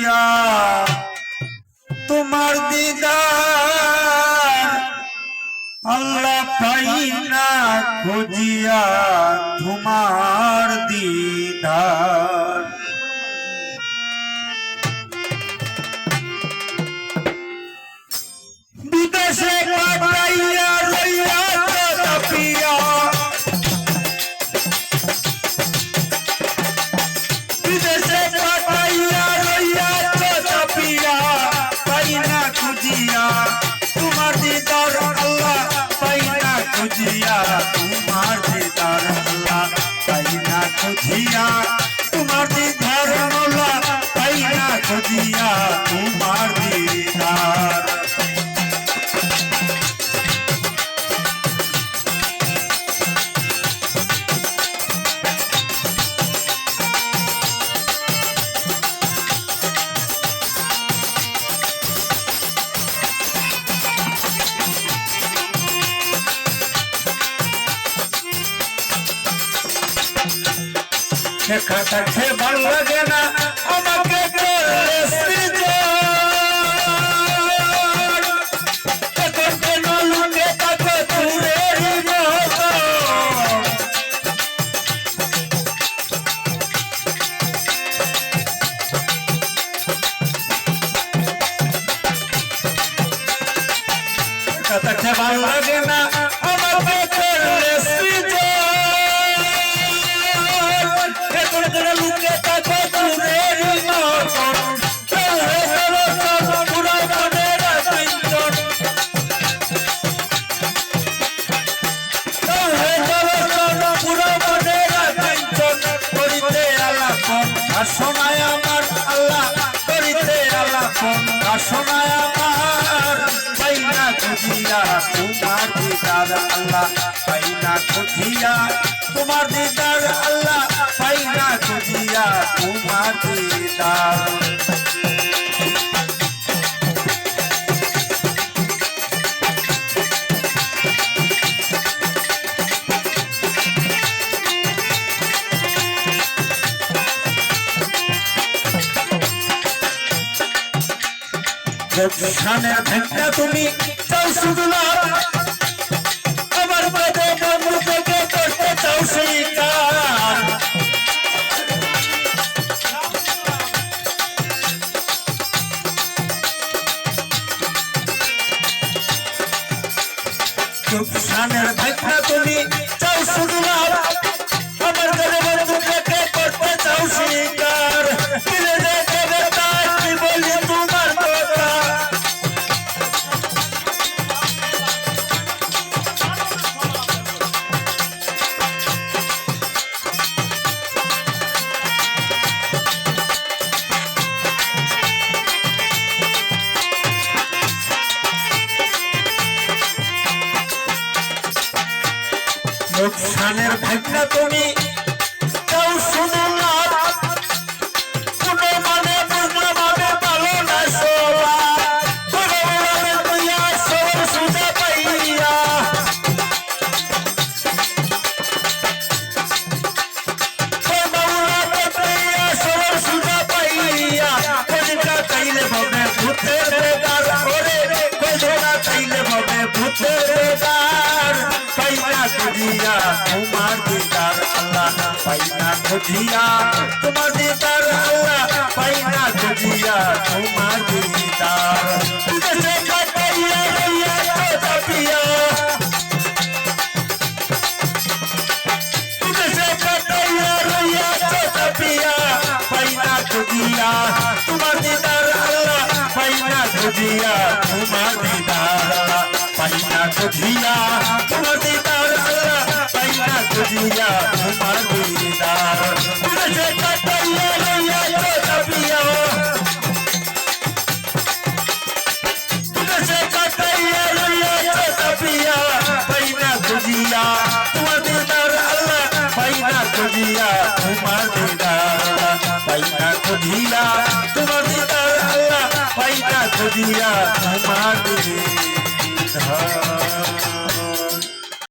খুঁজিয়া তোমার দিদার আল্লাহ পাই না খুঁজিয়া তোমার দিদার। বিদেশে কাটাইয়া রইয়া তপিয়া বিদেশে কাটাইয়া রইয়া তপিয়া পাই না খুঁজিয়া তোমার দিদার আল্লাহ পাই না খুঁজিয়া তোমার দিদার আল্লাহ পাই না খুঁজিয়া তোমার দিদার আল্লাহ পাই না খুঁজিয়া তোমার দিদার। কাছে ভালো লাগে না আমাকে কাছে ভালো লাগে না আমাকে লুকে তাকে দূরের মতন পুরো মনের পিঞ্জন পুরো মনের পিঞ্জন করিতে আলাপন আসনায় আমার আল্লাহ করিতে আলাপন আসনায় আমার পাই না খুঁজিয়া তোমার দিদার আল্লাহ পাই না খুঁজিয়া তোমার দিদার আল্লাহ পাই না খুঁজিয়া তোমার দিদার। শানের ভেঙে তুমি চাও শুধু আমার বাদে বন্ধু থেকে করতে চাও স্বীকার শানের ভেঙে তুমি চাও শুধু আমার বাদে বন্ধু থেকে করতে চাও স্বীকার বলি তোমার কথা লোকসানের ভাবনা তুমি তাও শুনো না কোনো মানে বুঝলাম আমি ভালো না সোলা তোরা তুইয়া সব সুজা পাইয়া সব সুজা পাইয়া কোনটা চাইলে হবে ভূতের বেগার ওরে কোনটা চাইলে হবে ভূতের বেগার পাই না খুঁজিয়া তোমার দিদার আল্লাহ পাই না খুঁজিয়া তোমার দিদার আল্লাহ পাই না খুঁজিয়া তোমার দিদার। বিদেশে কাটাইয়া রইয়া তপিয়া বিদেশে কাটাইয়া রইয়া তপিয়া পাই না খুঁজিয়া তোমার দিদার আল্লাহ পাই না খুঁজিয়া তোমার দিদার আল্লাহ পাই না খুঁজিয়া তোমার দিদার আল্লাহ পাই না খুঁজিয়া তোমার দিদার। বিদেশে কাটাইয়া রইয়া তপিয়া বিদেশে কাটাইয়া রইয়া তপিয়া পাই না খুঁজিয়া তোমার দিদার আল্লাহ পাই না খুঁজিয়া তোমার দিদার আল্লাহ পাই না খুঁজিয়া তোমার দিদার আল্লাহ পাই না খুঁজিয়া তোমার দিদার।